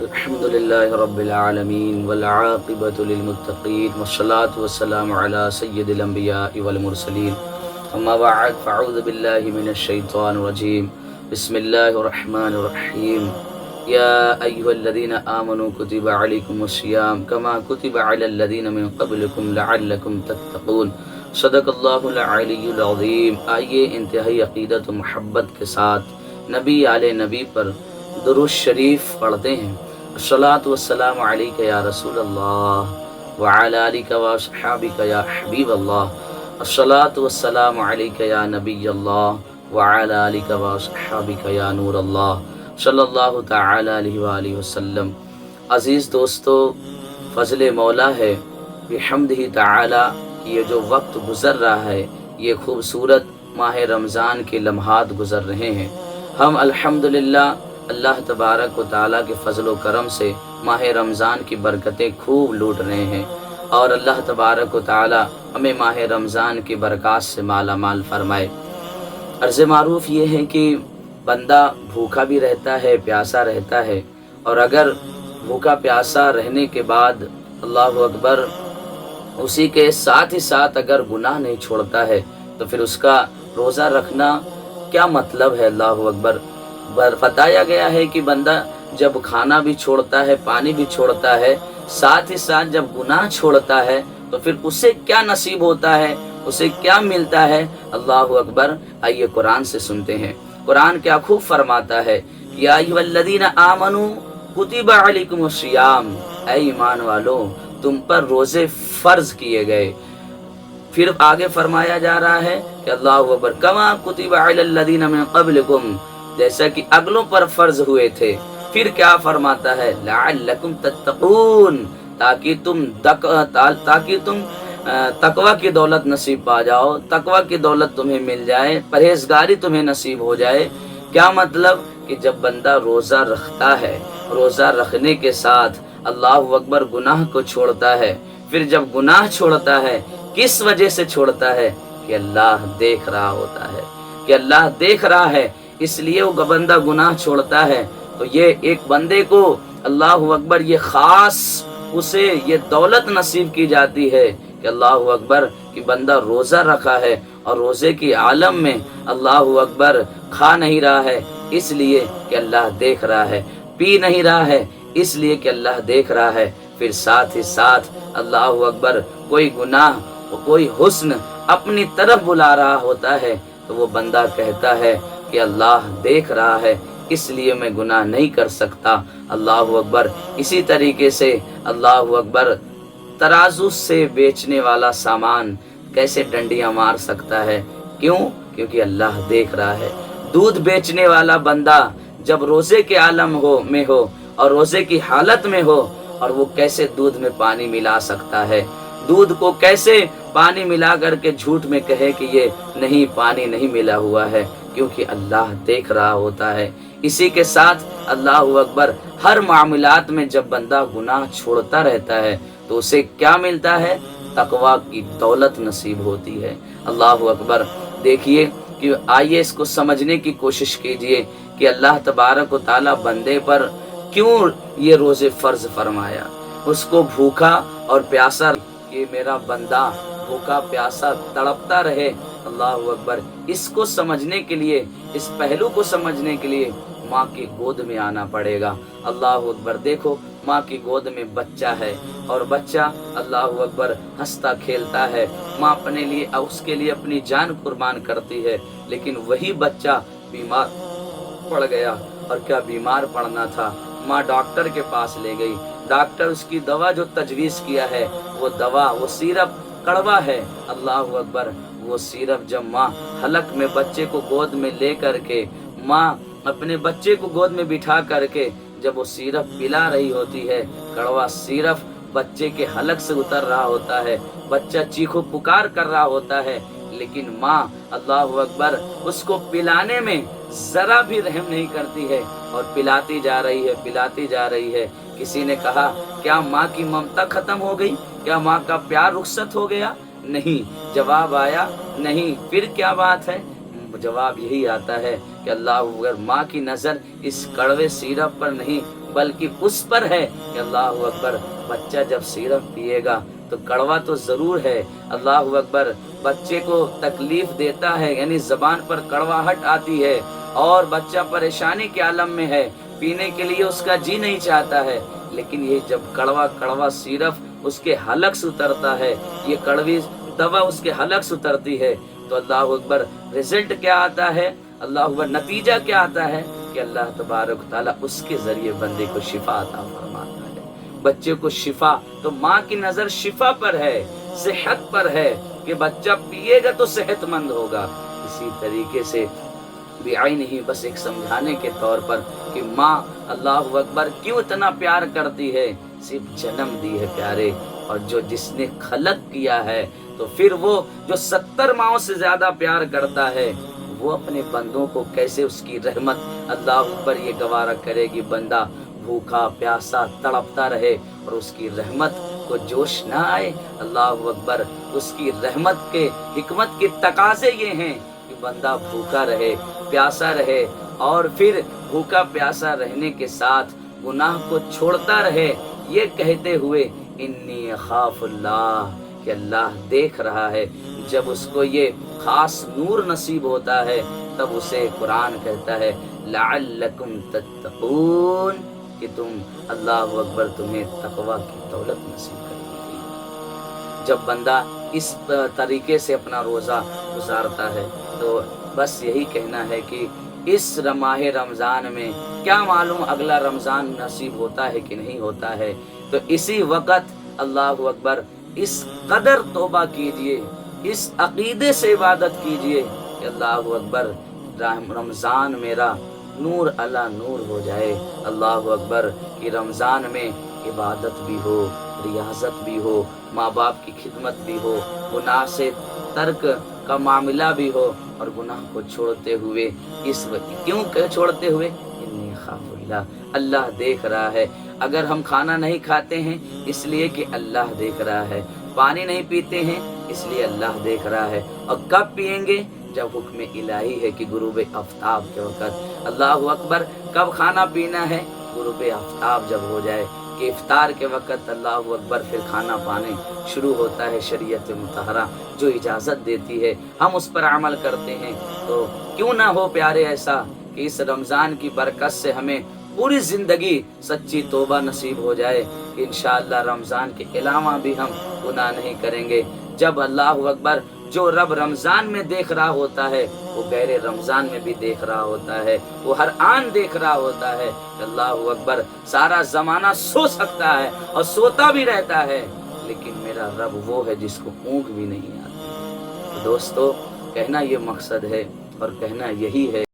الحمد لله رب العالمين والعاقبة للمتقين والصلاة والسلام على سيد الأنبياء والمرسلين أما بعد فأعوذ بالله من الشيطان الرجيم بسم الله الرحمن الرحيم يا أيها الذين آمنوا كتب عليكم الصيام كما كتب على الذين من قبلكم لعلكم تتقون صدق اللہ العلی العظیم۔ آئیے انتہائی عقیدت و محبت کے ساتھ نبی علیہ نبی پر درود شریف پڑھتے ہیں۔ الصلاۃ والسلام علیک یا رسول اللہ وعلی آلک واصحابک یا حبیب اللہ۔ الصلاۃ والسلام علیک یا نبی اللہ وعلی آلک واصحابک یا نور اللہ صلی اللہ تعالی علیہ وآلہ وسلم۔ عزیز دوستو، فضل مولا ہے بحمدہ تعالی کہ یہ جو وقت گزر رہا ہے، یہ خوبصورت ماہ رمضان کے لمحات گزر رہے ہیں۔ ہم الحمدللہ اللہ تبارک و تعالیٰ کے فضل و کرم سے ماہ رمضان کی برکتیں خوب لوٹ رہے ہیں، اور اللہ تبارک و تعالیٰ ہمیں ماہ رمضان کی برکات سے مالا مال فرمائے۔ عرض معروف یہ ہے کہ بندہ بھوکا بھی رہتا ہے، پیاسا رہتا ہے، اور اگر بھوکا پیاسا رہنے کے بعد اللہ اکبر اسی کے ساتھ ہی ساتھ اگر گناہ نہیں چھوڑتا ہے تو پھر اس کا روزہ رکھنا کیا مطلب ہے؟ اللہ اکبر۔ بتایا گیا ہے کہ بندہ جب کھانا بھی چھوڑتا ہے، پانی بھی چھوڑتا ہے، ساتھ ہی ساتھ جب گناہ چھوڑتا ہے تو پھر اسے کیا نصیب ہوتا ہے، اسے کیا ملتا ہے؟ اللہ اکبر۔ آئیے قرآن سے سنتے ہیں۔ قرآن کیا خوب فرماتا ہے، یا ایھا الذین آمنوا کتب علیکم الصیام، اے ایمان والو تم پر روزے فرض کیے گئے۔ پھر آگے فرمایا جا رہا ہے کہ اللہ اکبر، کما کتب علی الذین من قبلکم، جیسا کہ اگلوں پر فرض ہوئے تھے۔ پھر کیا فرماتا ہے، لعلکم تتقون، تاکہ تم تقوی کی دولت نصیب پا جاؤ، تقوی کی دولت تمہیں مل جائے، پرہیزگاری تمہیں نصیب ہو جائے۔ کیا مطلب کہ جب بندہ روزہ رکھتا ہے، روزہ رکھنے کے ساتھ اللہ اکبر گناہ کو چھوڑتا ہے، پھر جب گناہ چھوڑتا ہے کس وجہ سے چھوڑتا ہے؟ کہ اللہ دیکھ رہا ہوتا ہے، کہ اللہ دیکھ رہا ہے، اس لیے وہ بندہ گناہ چھوڑتا ہے۔ تو یہ ایک بندے کو اللہ اکبر یہ خاص اسے یہ دولت نصیب کی جاتی ہے کہ اللہ اکبر کہ بندہ روزہ رکھا ہے، اور روزے کی عالم میں اللہ اکبر کھا نہیں رہا ہے اس لیے کہ اللہ دیکھ رہا ہے، پی نہیں رہا ہے اس لیے کہ اللہ دیکھ رہا ہے، پھر ساتھ ہی ساتھ اللہ اکبر کوئی گناہ کوئی حسن اپنی طرف بلا رہا ہوتا ہے تو وہ بندہ کہتا ہے کہ اللہ دیکھ رہا ہے اس لیے میں گناہ نہیں کر سکتا۔ اللہ اکبر۔ اسی طریقے سے اللہ اکبر ترازو سے بیچنے والا سامان کیسے ڈنڈیاں مار سکتا ہے؟ کیوں؟ کیونکہ اللہ دیکھ رہا ہے۔ دودھ بیچنے والا بندہ جب روزے کے عالم میں ہو اور روزے کی حالت میں ہو، اور وہ کیسے دودھ میں پانی ملا سکتا ہے؟ دودھ کو کیسے پانی ملا کر کے جھوٹ میں کہے کہ یہ نہیں، پانی نہیں ملا ہوا ہے؟ کیونکہ اللہ دیکھ رہا ہوتا ہے۔ اسی کے ساتھ اللہ اکبر ہر معاملات میں جب بندہ گناہ چھوڑتا رہتا ہے تو اسے کیا ملتا ہے؟ تقوی کی دولت نصیب ہوتی ہے۔ اللہ اکبر۔ دیکھیے کہ آئیے اس کو سمجھنے کی کوشش کیجئے کہ اللہ تبارک و تعالی بندے پر کیوں یہ روزے فرض فرمایا؟ اس کو بھوکا اور پیاسا کہ میرا بندہ بھوکا پیاسا تڑپتا رہے۔ اللہ اکبر۔ اس کو سمجھنے کے لیے، اس پہلو کو سمجھنے کے لیے ماں کی گود میں آنا پڑے گا۔ اللہ اکبر۔ دیکھو ماں کی گود میں بچہ ہے، اور بچہ اللہ اکبر ہنستا کھیلتا ہے، ماں اپنے لیے اس کے لیے اپنی جان قربان کرتی ہے، لیکن وہی بچہ بیمار پڑ گیا، اور کیا بیمار پڑنا تھا؟ ماں ڈاکٹر کے پاس لے گئی، ڈاکٹر اس کی دوا جو تجویز کیا ہے وہ دوا، وہ سیرپ کڑوا ہے۔ اللہ اکبر۔ وہ سیرپ جب ماں حلق میں بچے کو گود میں لے کر کے، ماں اپنے بچے کو گود میں بٹھا کر کے جب وہ سیرپ پلا رہی ہوتی ہے، کڑوا سیرپ بچے کے حلق سے اتر رہا ہوتا ہے، بچہ چیخو پکار کر رہا ہوتا ہے، لیکن ماں اللہ اکبر اس کو پلانے میں ذرا بھی رحم نہیں کرتی ہے، اور پلاتی جا رہی ہے، پلاتی جا رہی ہے۔ کسی نے کہا کیا ماں کی ممتا ختم ہو گئی؟ کیا ماں کا پیار رخصت ہو گیا؟ نہیں۔ جواب آیا نہیں۔ پھر کیا بات ہے؟ جواب یہی آتا ہے کہ اللہ اگر ماں کی نظر اس کڑوے سیرپ پر نہیں، بلکہ اس پر ہے کہ اللہ اکبر بچہ جب سیرپ پیے گا تو کڑوا تو ضرور ہے، اللہ اکبر بچے کو تکلیف دیتا ہے، یعنی زبان پر کڑواہٹ آتی ہے اور بچہ پریشانی کے عالم میں ہے، پینے کے لیے اس کا جی نہیں چاہتا ہے، لیکن یہ جب کڑوا سیرپ اس کے حلق سے اترتا ہے، یہ کڑوی دوا اس کے حلق سے اترتی ہے، تو اللہ اکبر رزلٹ کیا آتا ہے، اللہ اکبر نتیجہ کیا آتا ہے کہ اللہ تبارک تعالیٰ اس کے ذریعے بندے کو شفا عطا فرماتا ہے، بچے کو شفا۔ تو ماں کی نظر شفا پر ہے، صحت پر ہے کہ بچہ پیے گا تو صحت مند ہوگا۔ اسی طریقے سے بعین ہی بس ایک سمجھانے کے طور پر کہ ماں اللہ اکبر کیوں اتنا پیار کرتی ہے، صرف جنم دی ہے پیارے، اور جس نے خلق کیا ہے تو پھر وہ جو 70 ماؤں سے زیادہ پیار کرتا ہے، وہ اپنے بندوں کو کیسے اس کی رحمت اللہ اکبر یہ گوارا کرے گی، بندہ بھوکا پیاسا تڑپتا رہے اور اس کی رحمت کو جوش نہ آئے۔ اللہ اکبر اس کی رحمت کے حکمت کے تقاضے یہ ہیں کہ بندہ بھوکا رہے پیاسا رہے، اور پھر بھوکا پیاسا رہنے کے ساتھ گناہ کو چھوڑتا رہے، یہ کہتے ہوئے انی اخاف اللہ کہ اللہ دیکھ رہا ہے۔ جب اس کو یہ خاص نور نصیب ہوتا ہے تب اسے قرآن کہتا ہے لعلکم تتقون، کہ تم اللہ اکبر تمہیں تقوی کی دولت نصیب کرے گی۔ جب بندہ اس طریقے سے اپنا روزہ گزارتا ہے تو بس یہی کہنا ہے کہ اس ماہ رمضان میں کیا معلوم اگلا رمضان نصیب ہوتا ہے کہ نہیں ہوتا ہے، تو اسی وقت اللہ اکبر اس قدر توبہ کیجئے، اس عقیدے سے عبادت کیجئے کہ اللہ اکبر رمضان میرا نور علی نور ہو جائے، اللہ اکبر کہ رمضان میں عبادت بھی ہو، ریاضت بھی ہو، ماں باپ کی خدمت بھی ہو، گناہ سے ترک کا معاملہ بھی ہو، اور گناہ کو چھوڑتے ہوئے اس وقت کیوں چھوڑتے ہوئے انی خاف اللہ، اللہ دیکھ رہا ہے۔ اگر ہم کھانا نہیں کھاتے ہیں اس لیے کہ اللہ دیکھ رہا ہے، پانی نہیں پیتے ہیں اس لیے اللہ دیکھ رہا ہے، اور کب پیئیں گے جب حکم الہی ہے کہ غروب آفتاب کے وقت، اللہ اکبر کب کھانا پینا ہے، غروب آفتاب جب ہو جائے کہ افطار کے وقت اللہ اکبر پھر کھانا پانے شروع ہوتا ہے۔ شریعت مطہرہ جو اجازت دیتی ہے ہم اس پر عمل کرتے ہیں، تو کیوں نہ ہو پیارے ایسا کہ اس رمضان کی برکت سے ہمیں پوری زندگی سچی توبہ نصیب ہو جائے کہ انشاءاللہ رمضان کے علاوہ بھی ہم گناہ نہیں کریں گے۔ جب اللہ اکبر جو رب رمضان میں دیکھ رہا ہوتا ہے وہ غیر رمضان میں بھی دیکھ رہا ہوتا ہے، وہ ہر آن دیکھ رہا ہوتا ہے کہ اللہ اکبر سارا زمانہ سو سکتا ہے اور سوتا بھی رہتا ہے، لیکن میرا رب وہ ہے جس کو اونگ بھی نہیں آتی۔ دوستو کہنا یہ مقصد ہے اور کہنا یہی ہے